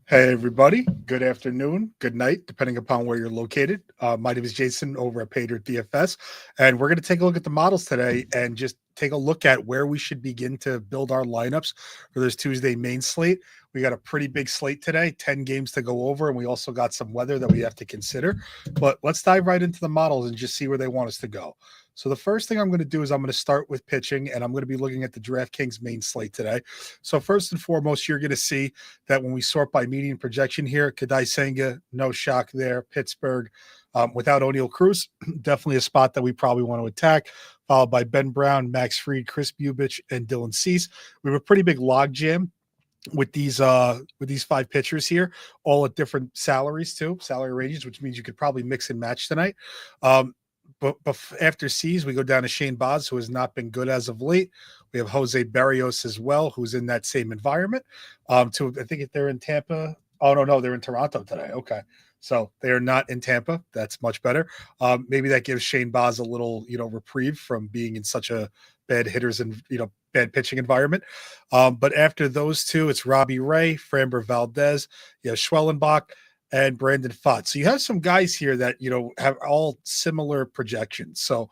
Hey, everybody. Good afternoon, good night, depending upon where you're located. My name is Jason over at Paydirt DFS, and we're going to take a look at the models today and just take a look at where we should begin to build our lineups for this Tuesday main slate. We got a pretty big slate today, 10 games to go over, and we also got some weather that we have to consider. But let's dive right into the models and just see where they want us to go. So the first thing I'm going to do is I'm going to start with pitching, and I'm going to be looking at the DraftKings main slate today. So first and foremost, you're going to see that when we sort by median projection here, Kadai Senga, no shock there. Pittsburgh, without O'Neal Cruz, definitely a spot that we probably want to attack, followed by Ben Brown, Max Fried, Chris Bubich, and Dylan Cease. We have a pretty big log jam with these five pitchers here, all at different salaries too, salary ranges, which means you could probably mix and match tonight. But after C's, we go down to Shane Baz, who has not been good as of late. We have Jose Barrios as well, who's in that same environment. I think if they're in Tampa. Oh no, they're in Toronto today. Okay, so they are not in Tampa. That's much better. Maybe that gives Shane Baz a little, reprieve from being in such a bad hitters and bad pitching environment. But after those two, it's Robbie Ray, Framber Valdez, Schwellenbach, and Brandon Pfaadt. So you have some guys here that, have all similar projections. So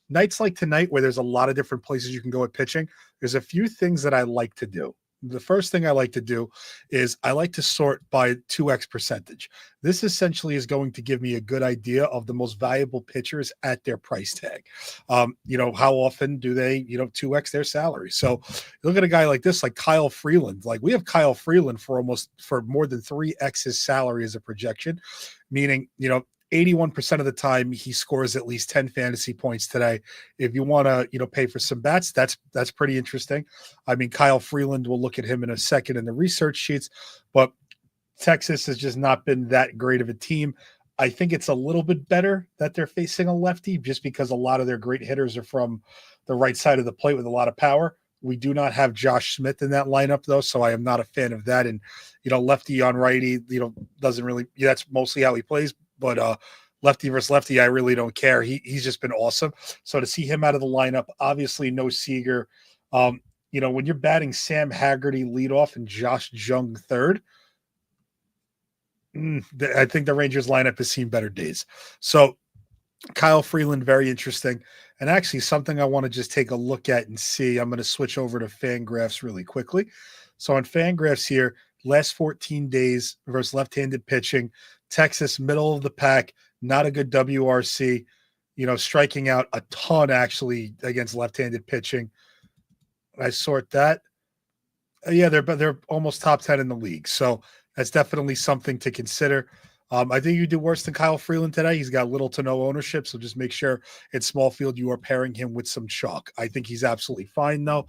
nights like tonight, where there's a lot of different places you can go at pitching, there's a few things that I like to do. The first thing I like to do is I like to sort by 2x percentage. This essentially is going to give me a good idea of the most valuable pitchers at their price tag. How often do they, 2x their salary? So look at a guy like this, like Kyle Freeland. Like we have Kyle Freeland for more than 3x his salary as a projection, meaning, 81% of the time he scores at least 10 fantasy points today. If you want to, pay for some bats, that's pretty interesting. I mean, Kyle Freeland, we'll look at him in a second in the research sheets, but Texas has just not been that great of a team. I think it's a little bit better that they're facing a lefty just because a lot of their great hitters are from the right side of the plate with a lot of power. We do not have Josh Smith in that lineup, though, so I am not a fan of that. And, lefty on righty, doesn't really – that's mostly how he plays. But lefty versus lefty, I really don't care. He's just been awesome. So to see him out of the lineup, obviously no Seager. When you're batting Sam Haggerty leadoff and Josh Jung third, I think the Rangers lineup has seen better days. So Kyle Freeland, very interesting. And actually something I want to just take a look at and see. I'm going to switch over to Fangraphs really quickly. So on Fangraphs here, last 14 days versus left-handed pitching, Texas, middle of the pack, not a good WRC, striking out a ton actually against left-handed pitching. I sort that. Yeah, they're almost top 10 in the league. So that's definitely something to consider. I think you do worse than Kyle Freeland today. He's got little to no ownership, so just make sure in small field you are pairing him with some chalk. I think he's absolutely fine, though.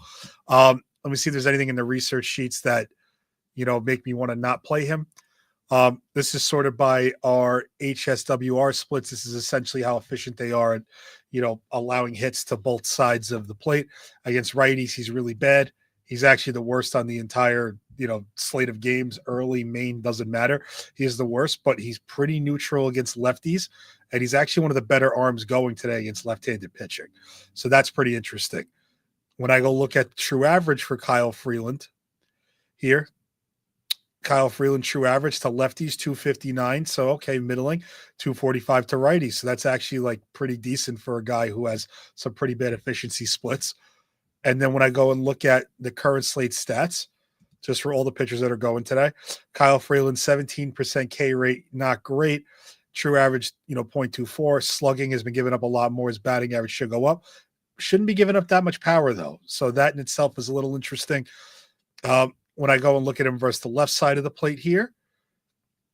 Let me see if there's anything in the research sheets that, make me want to not play him. This is sorted by our HSWR splits. This is essentially how efficient they are at, allowing hits to both sides of the plate. Against righties, he's really bad. He's actually the worst on the entire, slate of games. Early, main, doesn't matter. He is the worst, but he's pretty neutral against lefties. And he's actually one of the better arms going today against left-handed pitching. So that's pretty interesting. When I go look at true average for Kyle Freeland here, Kyle Freeland true average to lefties 259. So okay, middling, 245 to righties. So that's actually like pretty decent for a guy who has some pretty bad efficiency splits. And then when I go and look at the current slate stats, just for all the pitchers that are going today, Kyle Freeland 17% K rate, not great. True average, 0.24. Slugging has been giving up a lot more. His batting average should go up. Shouldn't be giving up that much power though. So that in itself is a little interesting. When I go and look at him versus the left side of the plate here,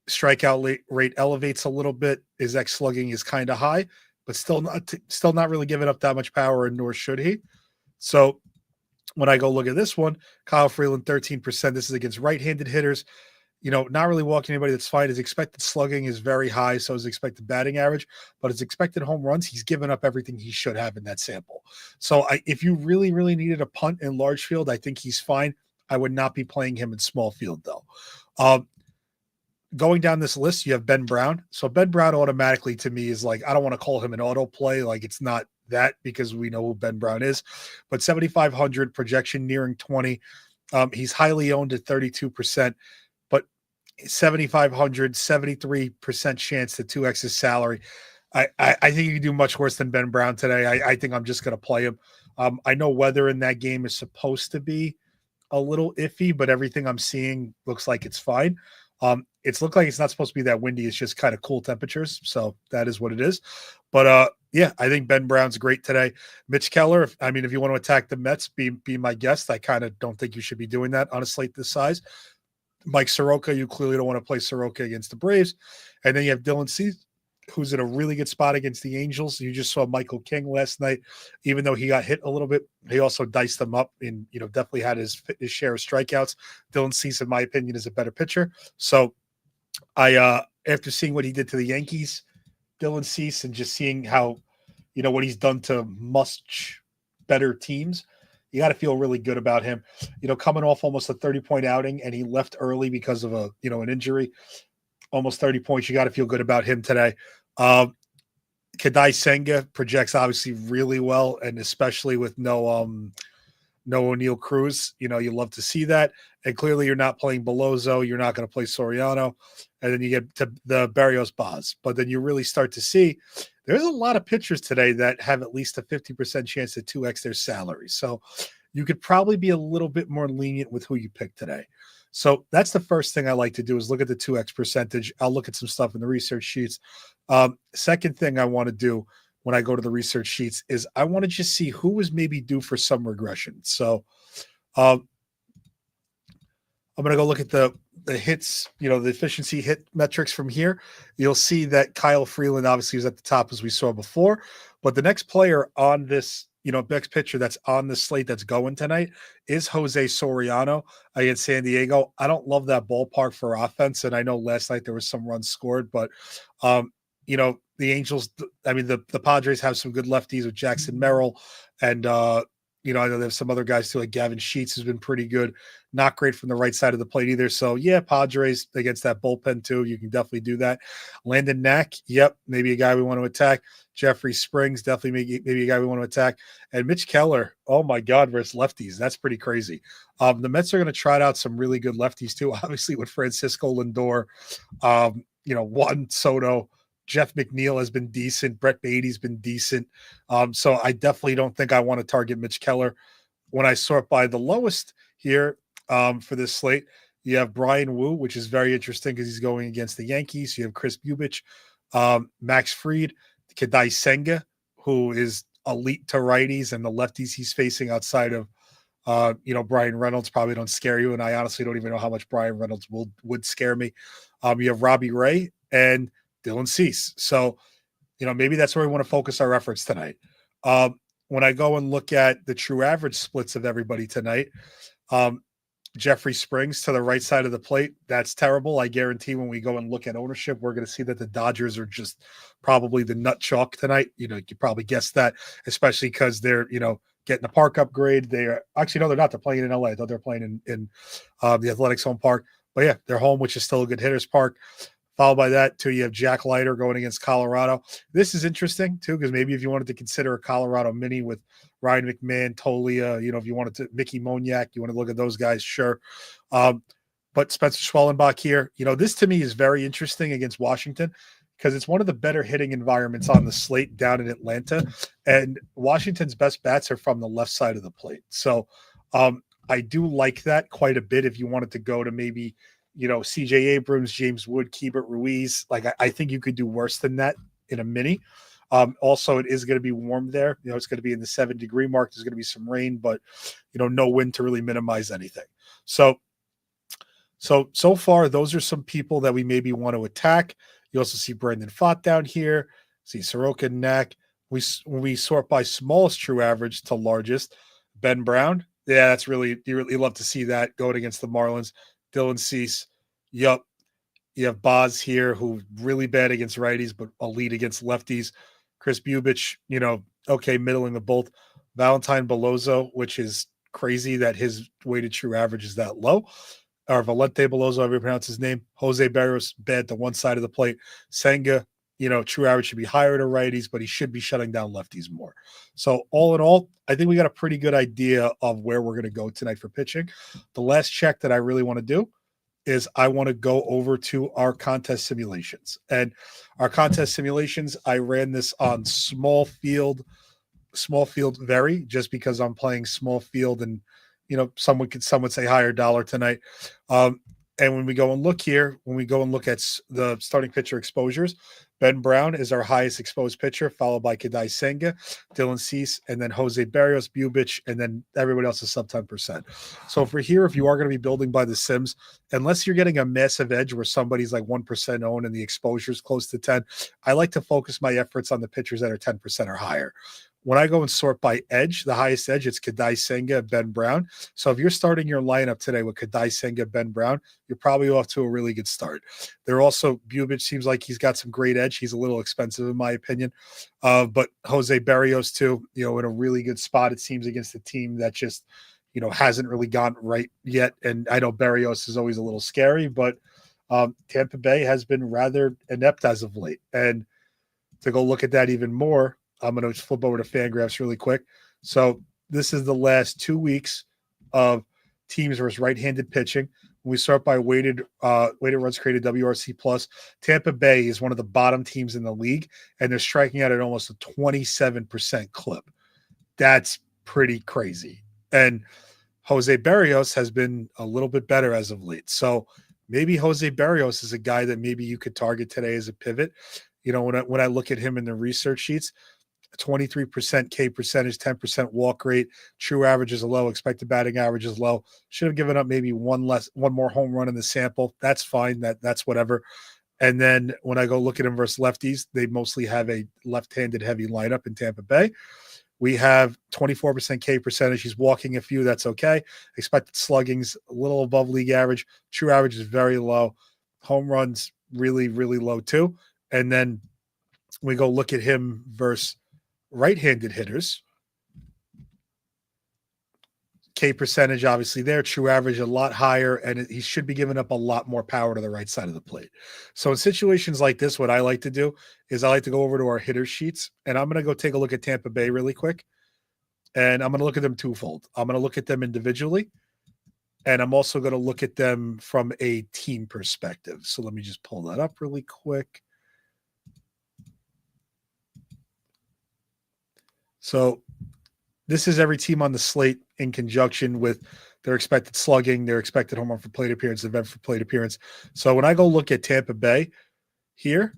strikeout rate elevates a little bit. His X slugging is kind of high, but still not really giving up that much power, and nor should he. So when I go look at this one, Kyle Freeland 13%. This is against right-handed hitters. Not really walking anybody. That's fine. His expected slugging is very high, so his expected batting average, but his expected home runs, he's given up everything he should have in that sample. So if you really, really needed a punt in large field, I think he's fine. I would not be playing him in small field, though. Going down this list, you have Ben Brown. So Ben Brown automatically to me is like, I don't want to call him an auto play. Like it's not that because we know who Ben Brown is. But 7,500 projection nearing 20. He's highly owned at 32%. But 7,500, 73% chance to 2x his salary. I think you can do much worse than Ben Brown today. I think I'm just going to play him. I know weather in that game is supposed to be a little iffy, but everything I'm seeing looks like it's fine. It's looked like it's not supposed to be that windy. It's just kind of cool temperatures. So that is what it is. But yeah, I think Ben Brown's great today. Mitch Keller, if you want to attack the Mets, be my guest. I kind of don't think you should be doing that on a slate this size. Mike Soroka, you clearly don't want to play Soroka against the Braves. And then you have Dylan Cease, who's in a really good spot against the Angels. You just saw Michael King last night. Even though he got hit a little bit, he also diced them up and, definitely had his share of strikeouts. Dylan Cease, in my opinion, is a better pitcher. So after seeing what he did to the Yankees, Dylan Cease, and just seeing how, what he's done to much better teams, you got to feel really good about him. Coming off almost a 30-point outing, and he left early because of an injury. Almost 30 points. You got to feel good about him today. Kadai Senga projects obviously really well, and especially with no O'Neal Cruz. You love to see that. And clearly you're not playing Belozo. You're not going to play Soriano. And then you get to the Barrios Baz. But then you really start to see there's a lot of pitchers today that have at least a 50% chance to 2x their salary. So you could probably be a little bit more lenient with who you pick today. So that's the first thing I like to do is look at the 2x percentage. I'll look at some stuff in the research sheets. Second thing I want to do when I go to the research sheets is I want to just see who is maybe due for some regression. So I'm going to go look at the hits, the efficiency hit metrics from here. You'll see that Kyle Freeland obviously was at the top as we saw before, but the next player on this, next pitcher that's on the slate that's going tonight is Jose Soriano against San Diego. I don't love that ballpark for offense, and I know last night there was some runs scored, but the Angels, the Padres have some good lefties with Jackson Merrill, and I know there's some other guys too, like Gavin Sheets has been pretty good. Not great from the right side of the plate either. So yeah, Padres against that bullpen too. You can definitely do that. Landon Knack, yep, maybe a guy we want to attack. Jeffrey Springs, definitely maybe a guy we want to attack. And Mitch Keller, oh my God, versus lefties. That's pretty crazy. The Mets are going to try out some really good lefties too, obviously with Francisco Lindor, Juan Soto. Jeff McNeil has been decent. Brett Beatty's been decent. So I definitely don't think I want to target Mitch Keller. When I sort by the lowest here for this slate, you have Brian Wu, which is very interesting because he's going against the Yankees. You have Chris Bubich, Max Fried, Kadai Senga, who is elite to righties, and the lefties he's facing outside of Brian Reynolds probably don't scare you. And I honestly don't even know how much Brian Reynolds would scare me. You have Robbie Ray and Dylan Cease. So, maybe that's where we want to focus our efforts tonight. When I go and look at the true average splits of everybody tonight, Jeffrey Springs to the right side of the plate, that's terrible. I guarantee when we go and look at ownership, we're going to see that the Dodgers are just probably the nut chalk tonight. You probably guessed that, especially because they're, getting the park upgrade. They are actually, no, they're not. They're playing in LA. I thought they're playing in the Athletics home park. But yeah, they're home, which is still a good hitter's park. Followed by that, too, you have Jack Leiter going against Colorado. This is interesting, too, because maybe if you wanted to consider a Colorado mini with Ryan McMahon, Tolia, if you wanted to, Mickey Moniak, you want to look at those guys, sure. But Spencer Schwellenbach here, this to me is very interesting against Washington because it's one of the better hitting environments on the slate down in Atlanta. And Washington's best bats are from the left side of the plate. So I do like that quite a bit if you wanted to go to maybe – CJ Abrams, James Wood, Keibert Ruiz. Like, I think you could do worse than that in a mini. Also, it is going to be warm there. It's going to be in the 7-degree mark. There's going to be some rain, but, no wind to really minimize anything. So far, those are some people that we maybe want to attack. You also see Brandon Pfaadt down here. See Soroka and Knack. When we sort by smallest true average to largest, Ben Brown. Yeah, that's really, you really love to see that going against the Marlins. Dylan Cease, yup. You have Baz here, who really bad against righties, but elite against lefties. Chris Bubich, okay, middling of both. Valentine Belozo, which is crazy that his weighted true average is that low. Or Valente Belozo, however you pronounce his name. Jose Barrios, bad to one side of the plate. Senga, true average should be higher to righties, but he should be shutting down lefties more. So all in all, I think we got a pretty good idea of where we're going to go tonight for pitching. The last check that I really want to do is I want to go over to our contest simulations. And our contest simulations, I ran this on small field vary, just because I'm playing small field, and someone would say higher dollar tonight. And when we go and look here, when we go and look at the starting pitcher exposures, Ben Brown is our highest exposed pitcher, followed by Kadai Senga, Dylan Cease, and then Jose Barrios, Bubich, and then everybody else is sub 10%. So for here, if you are going to be building by the Sims, unless you're getting a massive edge where somebody's like 1% owned and the exposure is close to 10, I like to focus my efforts on the pitchers that are 10% or higher. When I go and sort by edge, the highest edge, it's Kadai Senga, Ben Brown. So if you're starting your lineup today with Kadai Senga, Ben Brown, you're probably off to a really good start. They're also, Bubich seems like he's got some great edge. He's a little expensive in my opinion. But Jose Barrios too, in a really good spot, it seems, against a team that just, hasn't really gone right yet. And I know Barrios is always a little scary, but Tampa Bay has been rather inept as of late. And to go look at that even more, I'm going to flip over to Fangraphs really quick. So this is the last 2 weeks of teams versus right-handed pitching. When we start by weighted runs created, WRC plus, Tampa Bay is one of the bottom teams in the league, and they're striking out at almost a 27% clip. That's pretty crazy. And Jose Barrios has been a little bit better as of late. So maybe Jose Barrios is a guy that maybe you could target today as a pivot. When I look at him in the research sheets, 23% K percentage, 10% walk rate, true average is low, expected batting average is low. Should have given up maybe one more home run in the sample. That's fine. That's whatever. And then when I go look at him versus lefties, they mostly have a left-handed heavy lineup in Tampa Bay. We have 24% K percentage. He's walking a few. That's okay. Expected slugging's a little above league average. True average is very low. Home runs really, really low too. And then we go look at him versus right-handed hitters. K percentage, obviously there. True average a lot higher, and he should be giving up a lot more power to the right side of the plate. So in situations like this, what I like to do is I like to go over to our hitter sheets, and I'm going to go take a look at Tampa Bay really quick, and I'm going to look at them twofold. I'm going to look at them individually, and I'm also going to look at them from a team perspective. So let me just pull that up really quick. So this is every team on the slate in conjunction with their expected slugging, their expected home run for plate appearance, event for plate appearance. So when I go look at Tampa Bay here,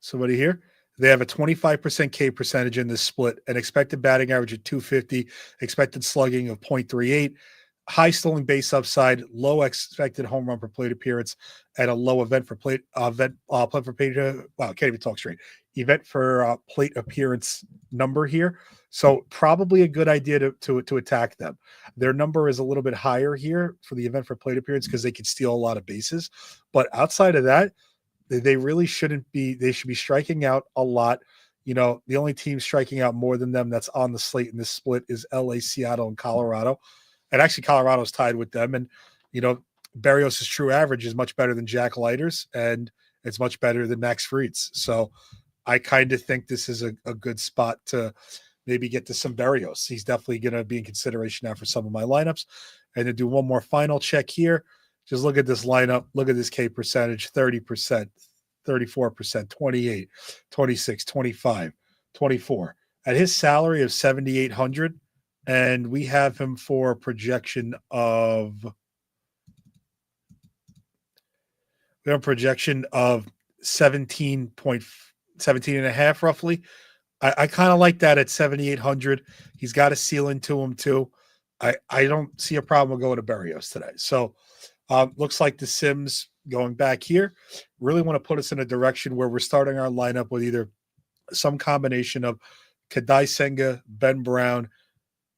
somebody here, they have a 25% K percentage in this split, an expected batting average of 250, expected slugging of 0.38, high stolen base upside, low expected home run per plate appearance, and a low event for plate wow, can't even talk straight. Event for plate appearance number here. So probably a good idea to attack them. Their number is a little bit higher here for the event for plate appearance because they can steal a lot of bases. But outside of that, they really shouldn't be. They should be striking out a lot. The only team striking out more than them that's on the slate in this split is LA, Seattle, and Colorado. And actually, Colorado's tied with them. And, Barrios' true average is much better than Jack Leiter's, and it's much better than Max Fried's. So I kind of think this is a good spot to maybe get to some Barrios. He's definitely going to be in consideration now for some of my lineups. And to do one more final check here, just look at this lineup. Look at this K percentage, 30%, 34%, 28, 26, 25, 24. At his salary of $7,800, and we have him for a projection of 17 and a half roughly. I kind of like that at 7,800. He's got a ceiling to him too. I don't see a problem with going to Barrios today. So looks like the Sims going back here really want to put us in a direction where we're starting our lineup with either some combination of Kadai Senga, Ben Brown,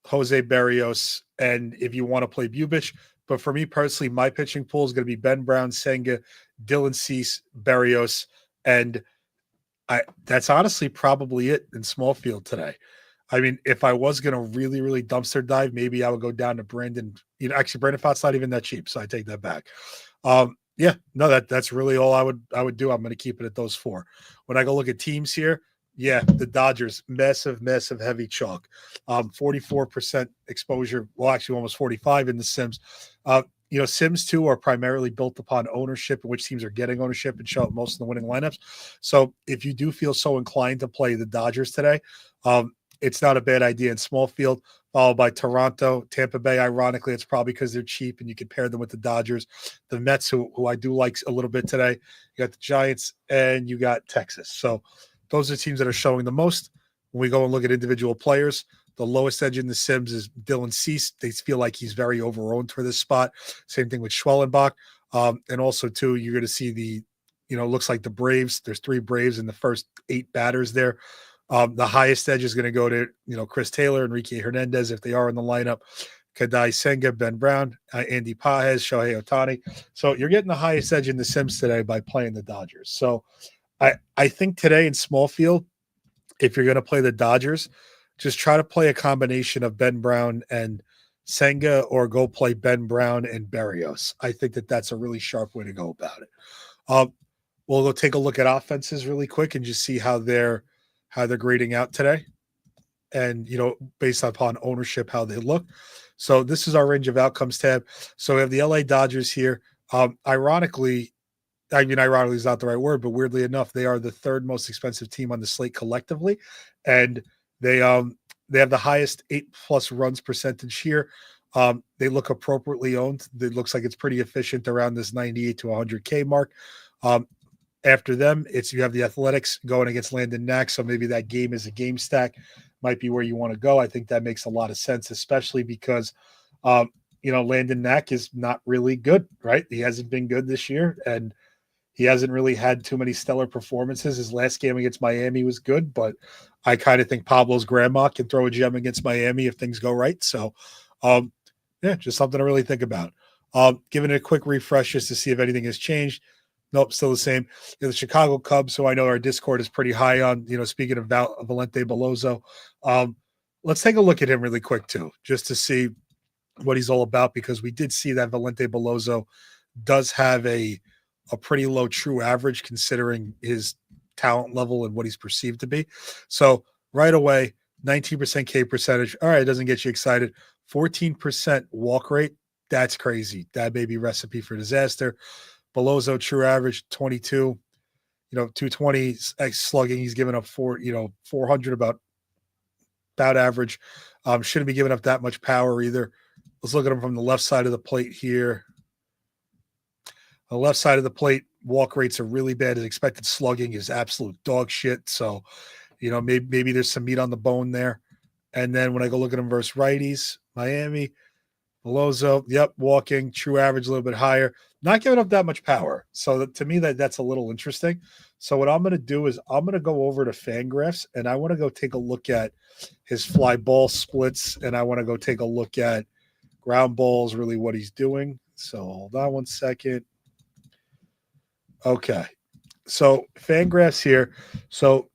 Jose Barrios, and if you want to play Bubich. But for me personally, my pitching pool is going to be Ben Brown, Senga, Dylan Cease, Barrios, and that's honestly probably it in small field today. I mean, if I was going to really, really dumpster dive, maybe I would go down to Brandon. Actually, Brandon Fott's not even that cheap, so I take that back. That's really all I would do. I'm going to keep it at those four. When I go look at teams here, yeah, the Dodgers, massive heavy chalk. 44% exposure. Well, actually almost 45 in the Sims. Sims too are primarily built upon ownership, and which teams are getting ownership and show up most of the winning lineups. So if you do feel so inclined to play the Dodgers today, it's not a bad idea in small field, followed by Toronto, Tampa Bay. Ironically, it's probably because they're cheap and you can pair them with the Dodgers, the Mets, who I do like a little bit today. You got the Giants and you got Texas. So those are teams that are showing the most. When we go and look at individual players, the lowest edge in the Sims is Dylan Cease. They feel like he's very overowned for this spot. Same thing with Schwellenbach. And also, too, you're going to see looks like the Braves. There's 3 Braves in the first 8 batters there. The highest edge is going to go to, Chris Taylor, Enrique Hernandez, if they are in the lineup, Kadai Senga, Ben Brown, Andy Pajes, Shohei Ohtani. So you're getting the highest edge in the Sims today by playing the Dodgers. So I think today in small field, if you're going to play the Dodgers, just try to play a combination of Ben Brown and Senga, or go play Ben Brown and Berrios. I think that's a really sharp way to go about it. We'll go take a look at offenses really quick and just see how they're grading out today, and based upon ownership, how they look. So this is our range of outcomes tab. So we have the LA Dodgers here. Ironically is not the right word, but weirdly enough, they are the 3rd most expensive team on the slate collectively, and they have the highest 8+ runs percentage here. They look appropriately owned. It looks like it's pretty efficient around this 98 to 100K mark. After them, you have the Athletics going against Landon Knack, so maybe that game is a game stack, might be where you want to go. I think that makes a lot of sense, especially because Landon Knack is not really good, right? He hasn't been good this year, and he hasn't really had too many stellar performances. His last game against Miami was good, but I kind of think Pablo's grandma can throw a gem against Miami if things go right. So, just something to really think about. Giving it a quick refresh just to see if anything has changed. Nope, still the same. The Chicago Cubs, who I know our Discord is pretty high on, speaking of Valente Beloso, let's take a look at him really quick too, just to see what he's all about, because we did see that Valente Beloso does have a pretty low true average considering his talent level and what he's perceived to be. So right away, 19% K percentage. All right, it doesn't get you excited. 14% walk rate. That's crazy. That may be recipe for disaster. Beloso true average 22, 220 slugging. He's given up 400 about average. Shouldn't be giving up that much power either. Let's look at him from the left side of the plate here. On the left side of the plate, walk rates are really bad. His expected slugging is absolute dog shit. So, maybe there's some meat on the bone there. And then when I go look at him versus righties, Miami, Beloso, yep, walking, true average a little bit higher, not giving up that much power. So to me, that's a little interesting. So what I'm going to do is I'm going to go over to Fangraphs, and I want to go take a look at his fly ball splits, and I want to go take a look at ground balls, really what he's doing. So hold on one second. Okay. So Fangraphs here. So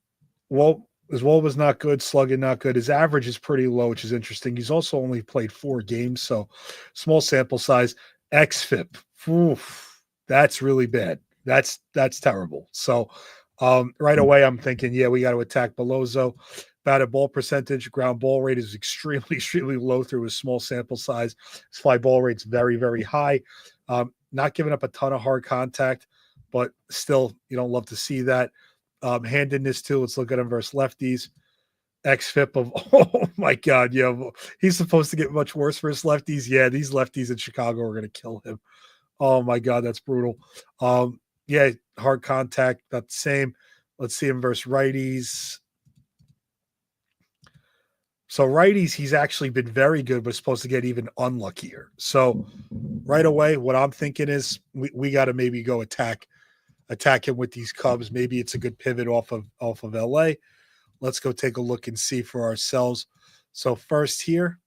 his wall was not good, slugging not good. His average is pretty low, which is interesting. He's also only played 4 games, so small sample size. XFIP, that's really bad. That's terrible. So right away, I'm thinking, we got to attack Beloso. Batted ball percentage, ground ball rate is extremely, extremely low through his small sample size. His fly ball rate's very, very high. Not giving up a ton of hard contact, but still, you don't love to see that. Handedness too. Let's look at him versus lefties. XFIP of, oh my God, he's supposed to get much worse for his lefties. Yeah, these lefties in Chicago are going to kill him. Oh my God, that's brutal. Hard contact, not the same. Let's see him versus righties. So righties, he's actually been very good, but supposed to get even unluckier. So right away, what I'm thinking is we got to maybe go attack him with these Cubs. Maybe it's a good pivot off of LA. Let's go take a look and see for ourselves. So first here,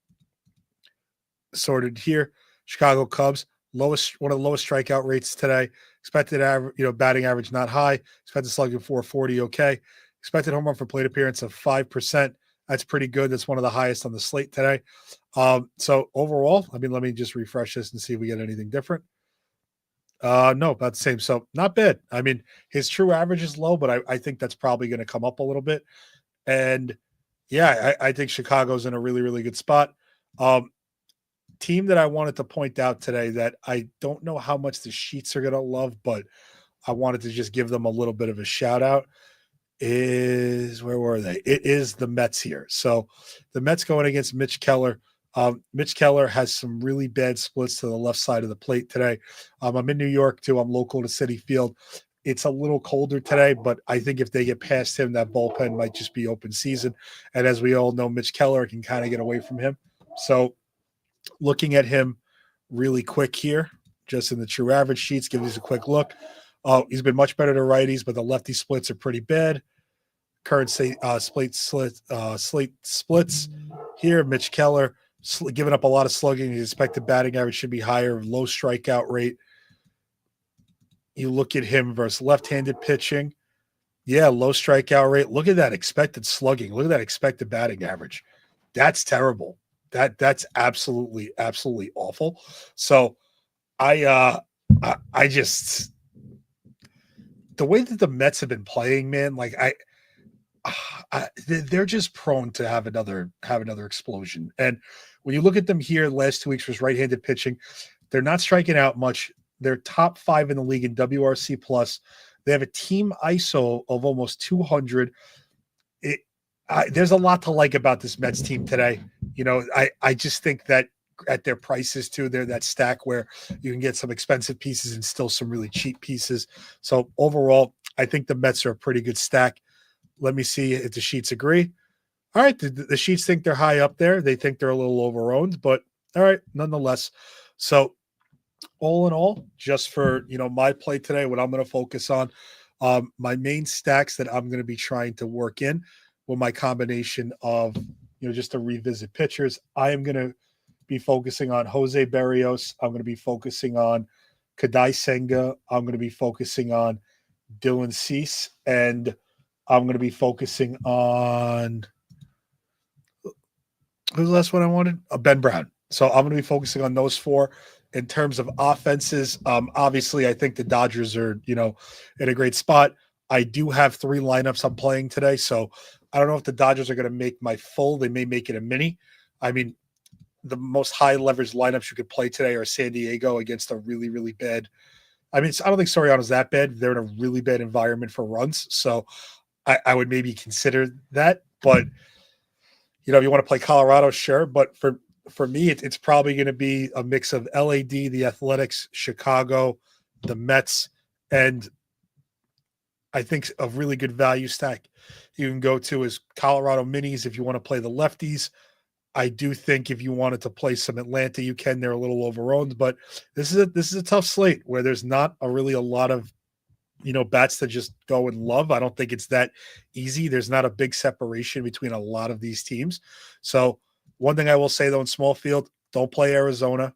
sorted here, Chicago Cubs, one of the lowest strikeout rates today. Expected average, batting average not high. Expected slugging 440, okay. Expected home run for plate appearance of 5%. That's pretty good. That's one of the highest on the slate today. So overall, let me just refresh this and see if we get anything different. No, about the same. So not bad. His true average is low, but I think that's probably going to come up a little bit. And I think Chicago's in a really, really good spot. team that I wanted to point out today that I don't know how much the sheets are going to love, but I wanted to just give them a little bit of a shout out is where were they? It is the Mets here. So the Mets going against Mitch Keller. Mitch Keller has some really bad splits to the left side of the plate today. I'm in New York too. I'm local to Citi Field. It's a little colder today, but I think if they get past him, that bullpen might just be open season. And as we all know, Mitch Keller can kind of get away from him. So looking at him really quick here, just in the true average sheets, give these a quick look. He's been much better to righties, but the lefty splits are pretty bad. Current slate splits here. Mitch Keller giving up a lot of slugging. His expected batting average should be higher. Low strikeout rate. You look at him versus left-handed pitching. Yeah, low strikeout rate. Look at that expected slugging. Look at that expected batting average. That's terrible. That's absolutely awful. So I just the way that the Mets have been playing, man, like they're just prone to have another explosion. And when you look at them here, last 2 weeks was right-handed pitching. They're not striking out much. They're top 5 in the league in WRC plus. They have a team ISO of almost 200. There's a lot to like about this Mets team today. You know, I just think that at their prices too, they're that stack where you can get some expensive pieces and still some really cheap pieces. So overall, I think the Mets are a pretty good stack. Let me see if the sheets agree. All right, the sheets think they're high up there. They think they're a little over-owned, but all right, nonetheless. So all in all, just for my play today, what I'm going to focus on, my main stacks that I'm going to be trying to work in with my combination of just to revisit pitchers. I am going to be focusing on Jose Berrios. I'm going to be focusing on Kadai Senga. I'm going to be focusing on Dylan Cease, and I'm going to be focusing on who's the last one I wanted? Ben Brown. So I'm going to be focusing on those four. In terms of offenses, obviously, I think the Dodgers are, in a great spot. I do have 3 lineups I'm playing today, so I don't know if the Dodgers are going to make my full. They may make it a mini. I mean, the most high leverage lineups you could play today are San Diego against a really, really bad. I mean, I don't think Soriano's that bad. They're in a really bad environment for runs, so I would maybe consider that. But if you want to play Colorado, sure. But for me, it's probably going to be a mix of LAD, the Athletics, Chicago, the Mets, and I think a really good value stack you can go to is Colorado minis if you want to play the lefties. I do think if you wanted to play some Atlanta, you can. They're a little overowned, but this is a tough slate where there's not a lot of bats to just go and love. I don't think it's that easy. There's not a big separation between a lot of these teams. So one thing I will say though, in small field, don't play Arizona.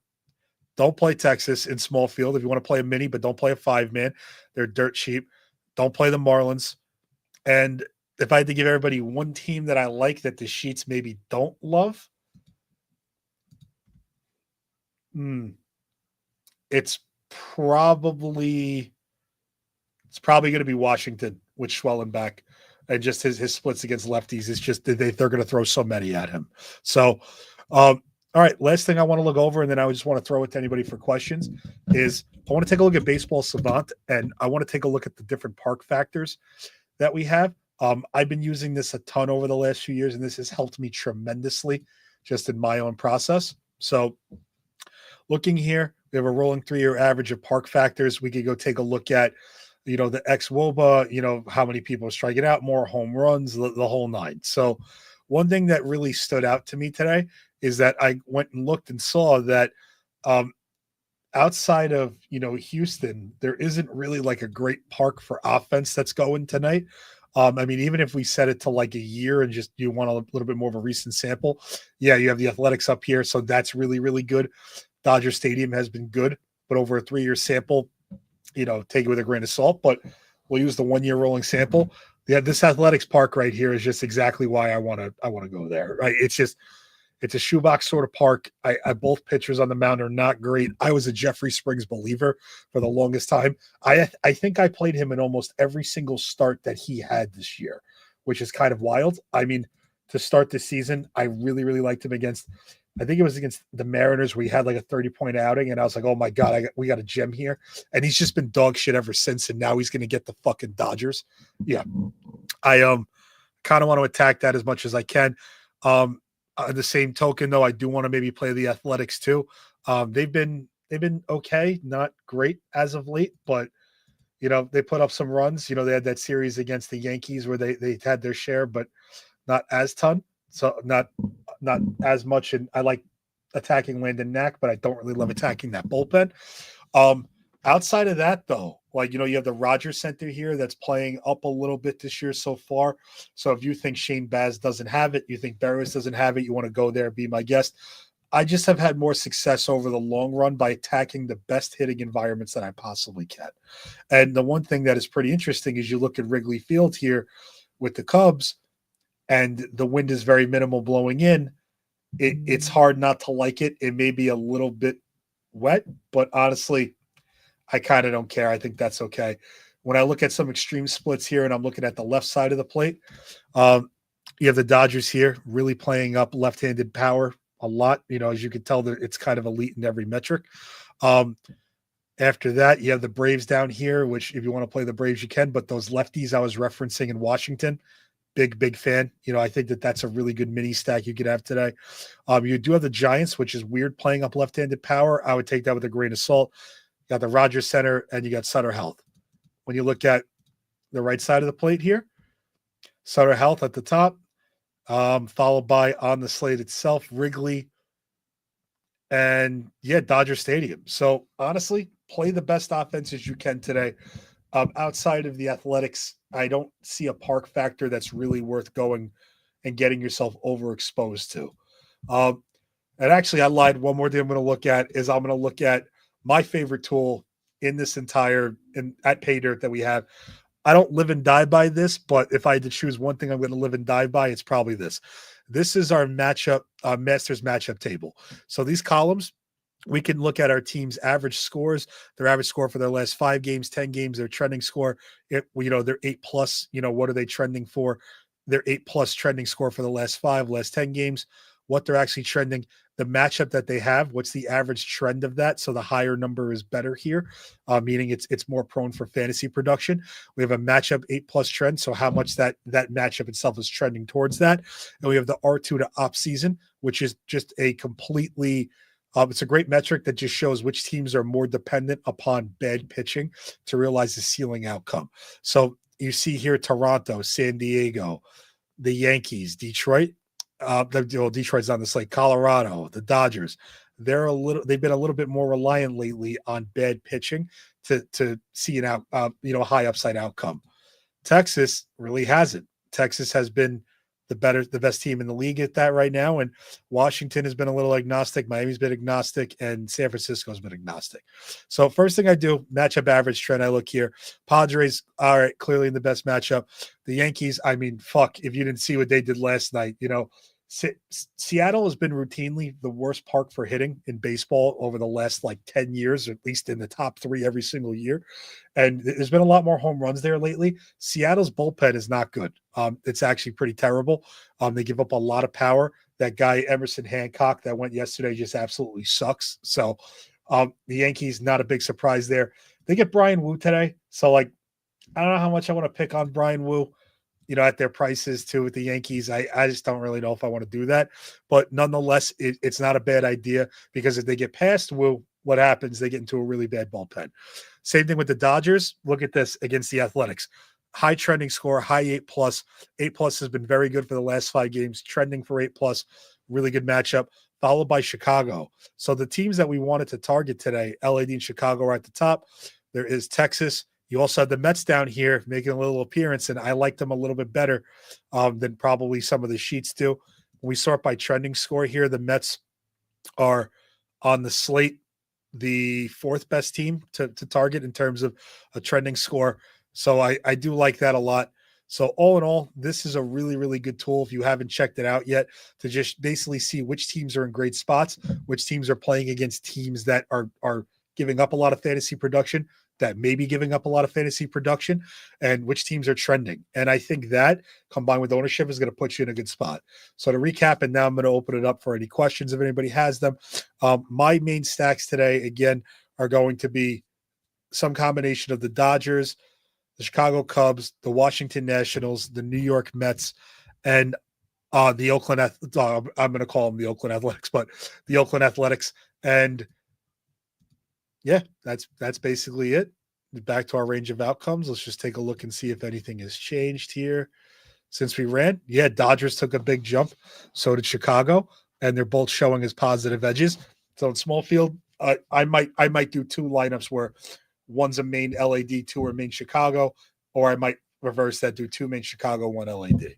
Don't play Texas in small field. If you want to play a mini, but don't play a 5-man. They're dirt cheap. Don't play the Marlins. And if I had to give everybody one team that I like that the sheets maybe don't love, it's probably going to be Washington with Schwellenbach and just his splits against lefties. It's just they're going to throw so many at him. So, all right, last thing I want to look over, and then I just want to throw it to anybody for questions, is I want to take a look at Baseball Savant, and I want to take a look at the different park factors that we have. I've been using this a ton over the last few years, and this has helped me tremendously just in my own process. So looking here, we have a rolling 3-year average of park factors. We could go take a look at, the ex-WOBA, how many people are striking out more, home runs, the whole 9. So one thing that really stood out to me today is that I went and looked and saw that outside of, Houston, there isn't really like a great park for offense that's going tonight. I mean, even if we set it to like a year and just you want a little bit more of a recent sample, yeah, you have the Athletics up here. So that's really, really good. Dodger Stadium has been good, but over a 3-year sample, take it with a grain of salt, but we'll use the 1-year rolling sample. Yeah, this Athletics park right here is just exactly why I want to go there, right? It's a shoebox sort of park. I both pitchers on the mound are not great. I was a Jeffrey Springs believer for the longest time. I think I played him in almost every single start that he had this year, which is kind of wild. I mean, to start the season, I really, really liked him against I think it was against the Mariners where he had like a 30-point outing, and I was like, oh my God, we got a gem here. And he's just been dog shit ever since, and now he's going to get the fucking Dodgers. Yeah. I kind of want to attack that as much as I can. The same token, though, I do want to maybe play the Athletics too. They've been okay, not great as of late, but they put up some runs. They had that series against the Yankees where they had their share, but not as ton. So not as much. And I like attacking Landon Knack, but I don't really love attacking that bullpen. Outside of that, though, you have the Rogers Center here that's playing up a little bit this year so far. So if you think Shane Baz doesn't have it, you think Barris doesn't have it, you want to go there, be my guest. I just have had more success over the long run by attacking the best hitting environments that I possibly can. And the one thing that is pretty interesting is you look at Wrigley Field here with the Cubs, and the wind is very minimal blowing in. It's hard not to like it. It may be a little bit wet, but honestly, I kind of don't care. I think that's okay. When I look at some extreme splits here and I'm looking at the left side of the plate, you have the Dodgers here really playing up left-handed power a lot. As you can tell, it's kind of elite in every metric. After that, you have the Braves down here, which if you want to play the Braves, you can. But those lefties I was referencing in Washington, big fan. I think that's a really good mini stack you could have today. You do have the Giants, which is weird, playing up left-handed power. I would take that with a grain of salt. You got the Rogers Center, and you got Sutter Health. When you look at the right side of the plate here, Sutter Health at the top, followed by on the slate itself, Wrigley, and Dodger Stadium. So honestly, play the best offenses you can today. Outside of the Athletics, I don't see a park factor that's really worth going and getting yourself overexposed to. And actually, I lied. One more thing I'm going to look at is I'm going to look at my favorite tool in this entire at Paydirt that we have. I don't live and die by this, but if I had to choose one thing I'm going to live and die by, it's probably this. This is our Masters matchup table. So these columns, we can look at our team's average scores, their average score for their last 5 games, 10 games, their trending score. They're 8+. What are they trending for? Their 8+ trending score for the last 10 games. What they're actually trending, the matchup that they have, what's the average trend of that? So the higher number is better here, meaning it's more prone for fantasy production. We have a matchup 8+ trend, so how much that matchup itself is trending towards that. And we have the R2 to op season, which is just a completely it's a great metric that just shows which teams are more dependent upon bad pitching to realize the ceiling outcome. So you see here Toronto, San Diego, the Yankees, Detroit. Detroit's on the slate. Colorado, the Dodgers. They've been a little bit more reliant lately on bad pitching to see a high upside outcome. Texas really hasn't. Texas has been the best team in the league at that right now, and Washington has been a little agnostic. Miami's been agnostic, and San Francisco's been agnostic. So first thing I do, matchup average trend. I look here. Padres, all right, clearly in the best matchup. The Yankees, I mean, fuck, if you didn't see what they did last night, Seattle has been routinely the worst park for hitting in baseball over the last 10 years, or at least in the top 3 every single year. And there's been a lot more home runs there lately. Seattle's bullpen is not good. It's actually pretty terrible. They give up a lot of power. That guy, Emerson Hancock, that went yesterday just absolutely sucks. So the Yankees, not a big surprise there. They get Brian Wu today. So I don't know how much I want to pick on Brian Wu. At their prices too with the Yankees. I just don't really know if I want to do that. But nonetheless, it's not a bad idea because if they get past Wu, what happens? They get into a really bad bullpen. Same thing with the Dodgers. Look at this against the Athletics. High trending score, high 8+. 8+ has been very good for the last 5 games, trending for 8+. Really good matchup, followed by Chicago. So the teams that we wanted to target today, LAD and Chicago are at the top. There is Texas. You also have the Mets down here making a little appearance, and I like them a little bit better than probably some of the sheets do. When we sort by trending score here, the Mets are on the slate the 4th best team to target in terms of a trending score. So I do like that a lot. So all in all, this is a really, really good tool if you haven't checked it out yet to just basically see which teams are in great spots, which teams are playing against teams that are giving up a lot of fantasy production, that may be giving up a lot of fantasy production, and which teams are trending. And I think that combined with ownership is going to put you in a good spot. So to recap, and now I'm going to open it up for any questions if anybody has them. My main stacks today, again, are going to be some combination of the Dodgers, the Chicago Cubs, the Washington Nationals, the New York Mets, and the Oakland. I'm going to call them the Oakland Athletics, but the Oakland Athletics. And yeah, that's basically it. Back to our range of outcomes. Let's just take a look and see if anything has changed here since we ran. Yeah, Dodgers took a big jump. So did Chicago, and they're both showing as positive edges. So in small field, I might do two lineups where one's a main LAD, two are main Chicago, or I might reverse that, do two main Chicago, one LAD.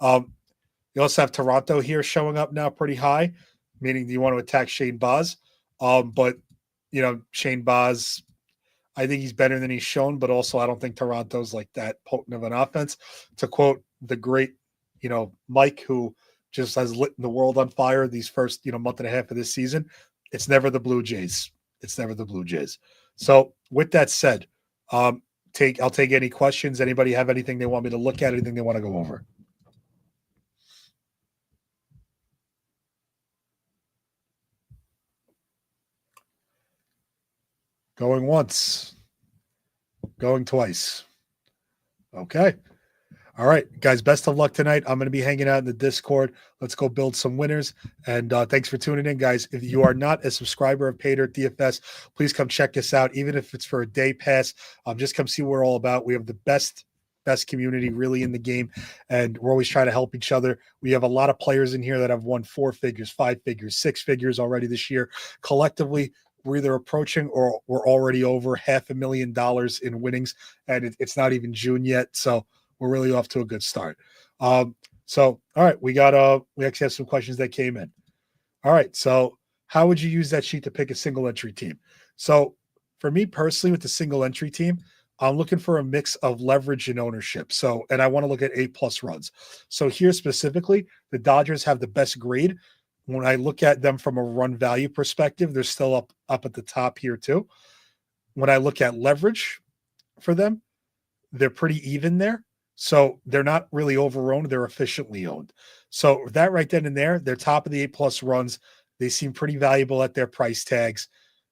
You also have Toronto here showing up now pretty high, meaning you want to attack Shane Baz. But Shane Baz, I think he's better than he's shown, but also I don't think Toronto's like that potent of an offense. To quote the great, Mike, who just has lit the world on fire these first, month and a half of this season, it's never the Blue Jays. It's never the Blue Jays. So with that said, I'll take any questions. Anybody have anything they want me to look at, anything they want to go over? Going once, going twice. Okay. All right, guys, best of luck tonight. I'm going to be hanging out in the Discord. Let's go build some winners. And thanks for tuning in, guys. If you are not a subscriber of Paydirt DFS, please come check us out, even if it's for a day pass. Just come see what we're all about. We have the best community really in the game, and we're always trying to help each other. We have a lot of players in here that have won 4 figures, 5 figures, 6 figures already this year. Collectively, we're either approaching or we're already over $500,000 in winnings, and it's not even June yet. So we're really off to a good start. All right, we actually have some questions that came in. All right, so how would you use that sheet to pick a single entry team? So for me personally, with the single entry team, I'm looking for a mix of leverage and ownership. So, and I want to look at A+ runs. So here specifically, the Dodgers have the best grade. When I look at them from a run value perspective, they're still up at the top here too. When I look at leverage for them, they're pretty even there. So they're not really over-owned. They're efficiently owned. So that right then and there, they're top of the A+ runs. They seem pretty valuable at their price tags.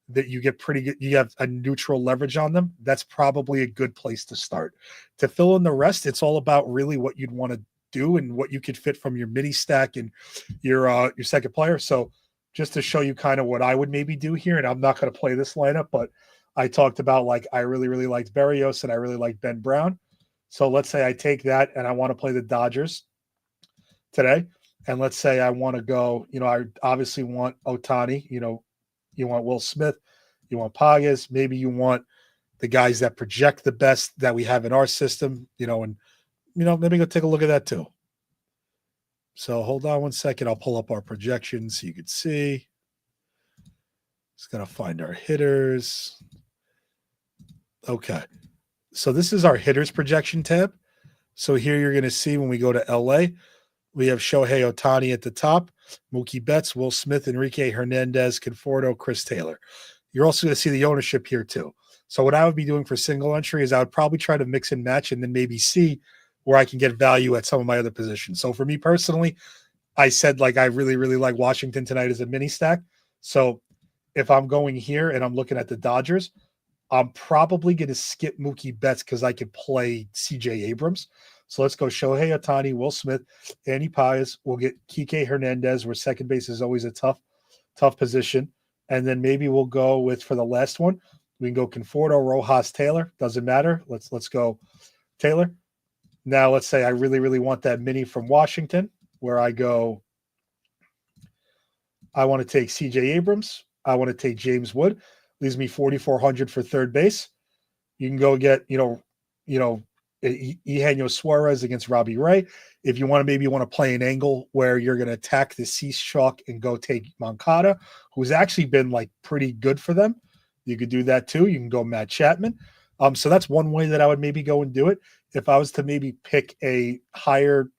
That you get pretty good. You have a neutral leverage on them. That's probably a good place to start. To fill in the rest, it's all about really what you'd want to do and what you could fit from your mini stack and your second player. So just to show you kind of what I would maybe do here, and I'm not going to play this lineup, but I talked about like I really, really liked Berrios and I really like Ben Brown. So let's say I take that and I want to play the Dodgers today. And let's say I want to go, I obviously want Ohtani, you want Will Smith, you want Pagas, maybe you want the guys that project the best that we have in our system, and maybe go take a look at that too. So hold on one second. I'll pull up our projections so you can see. Just got to find our hitters. Okay. So this is our hitters projection tab. So here you're going to see when we go to LA, we have Shohei Ohtani at the top, Mookie Betts, Will Smith, Enrique Hernandez, Conforto, Chris Taylor. You're also going to see the ownership here too. So what I would be doing for single entry is I would probably try to mix and match and then maybe see where I can get value at some of my other positions. So for me personally, I said like I really, really like Washington tonight as a mini stack. So if I'm going here and I'm looking at the Dodgers, I'm probably going to skip Mookie Betts because I could play CJ Abrams. So let's go Shohei Ohtani, Will Smith, Andy Paez. We'll get Kike Hernandez, where second base is always a tough position. And then maybe we'll go with, for the last one, we can go Conforto, Rojas, Taylor. Doesn't matter. Let's go Taylor. Now let's say I really, really want that mini from Washington, where I go, I want to take CJ Abrams. I want to take James Wood. Leaves me 4,400 for third base. You can go get, Eugenio Suarez against Robbie Ray. If you want to play an angle where you're going to attack the Cease Chalk and go take Moncada, who's actually been like pretty good for them. You could do that too. You can go Matt Chapman. So that's one way that I would maybe go and do it. If I was to maybe pick a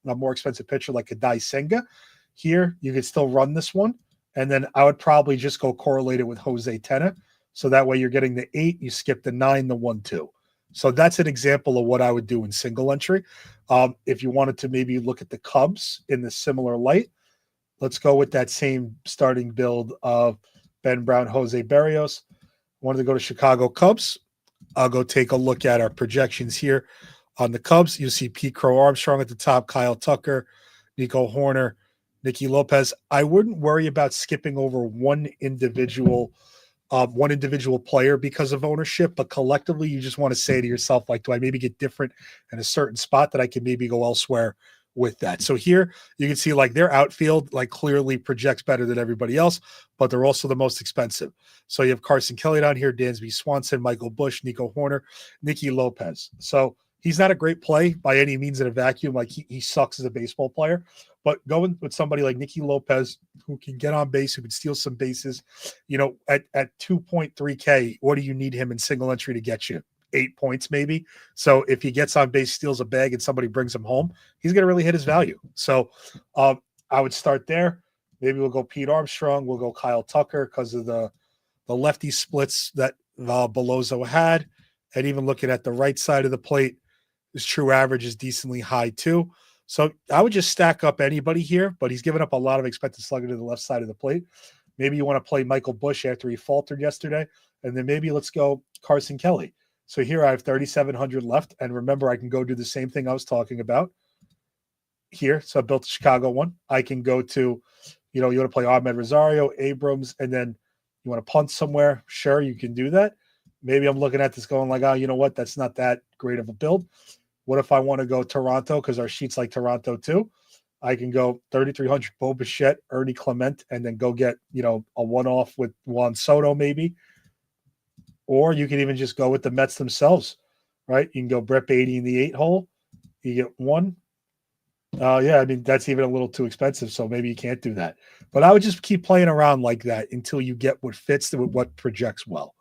more expensive pitcher like a Dai Senga here, you could still run this one. And then I would probably just go correlate it with Jose Tena. So that way you're getting the 8, you skip the 9, the 1, 2. So that's an example of what I would do in single entry. If you wanted to maybe look at the Cubs in the similar light, let's go with that same starting build of Ben Brown, Jose Berrios. Wanted to go to Chicago Cubs. I'll go take a look at our projections here on the Cubs. You'll see Pete Crow Armstrong at the top, Kyle Tucker, Nico Horner, Nicky Lopez. I wouldn't worry about skipping over one individual player because of ownership, but collectively you just want to say to yourself, like, do I maybe get different in a certain spot that I can maybe go elsewhere with that? So here you can see like their outfield like clearly projects better than everybody else, but they're also the most expensive. So you have Carson Kelly down here, Dansby Swanson, Michael Busch, Nico Horner, Nicky Lopez. So he's not a great play by any means in a vacuum. Like he sucks as a baseball player, but going with somebody like Nicky Lopez, who can get on base, who can steal some bases, at 2.3K, what do you need him in single entry to get you? 8 points maybe. So if he gets on base, steals a bag, and somebody brings him home, he's going to really hit his value. So I would start there. Maybe we'll go Pete Armstrong. We'll go Kyle Tucker because of the lefty splits that Belozo had. And even looking at the right side of the plate, his true average is decently high too. So I would just stack up anybody here, but he's given up a lot of expected slugging to the left side of the plate. Maybe you want to play Michael Busch after he faltered yesterday. And then maybe let's go Carson Kelly. So here I have 3,700 left. And remember, I can go do the same thing I was talking about here. So I built the Chicago one. I can go to, you want to play Ahmed Rosario, Abrams, and then you want to punt somewhere. Sure, you can do that. Maybe I'm looking at this going like, oh, you know what? That's not that great of a build. What if I want to go Toronto? Because our sheet's like Toronto too. I can go 3,300 Bo Bichette, Ernie Clement, and then go get, a one-off with Juan Soto maybe. Or you can even just go with the Mets themselves, right? You can go Brett Beatty in the 8 hole. You get one. Yeah, I mean, that's even a little too expensive, so maybe you can't do that. But I would just keep playing around like that until you get what fits with what projects well.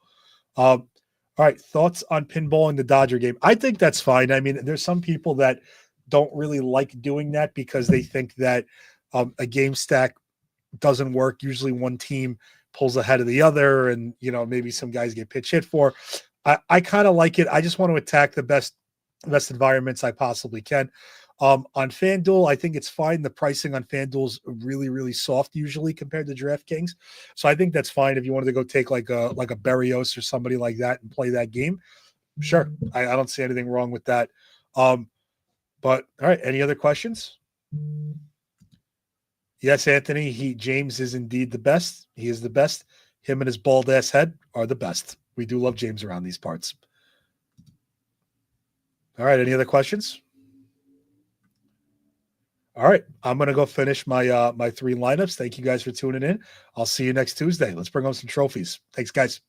All right, thoughts on pinballing the Dodger game? I think that's fine. I mean, there's some people that don't really like doing that because they think that a game stack doesn't work. Usually one team pulls ahead of the other and, maybe some guys get pitch hit for. I kind of like it. I just want to attack the best environments I possibly can. On FanDuel, I think it's fine. The pricing on FanDuel is really, really soft usually compared to DraftKings. So I think that's fine if you wanted to go take like a Berrios or somebody like that and play that game. Sure. I don't see anything wrong with that. But all right, any other questions? Yes, Anthony, James is indeed the best. He is the best. Him and his bald ass head are the best. We do love James around these parts. All right, any other questions? All right, I'm going to go finish my my 3 lineups. Thank you guys for tuning in. I'll see you next Tuesday. Let's bring home some trophies. Thanks, guys.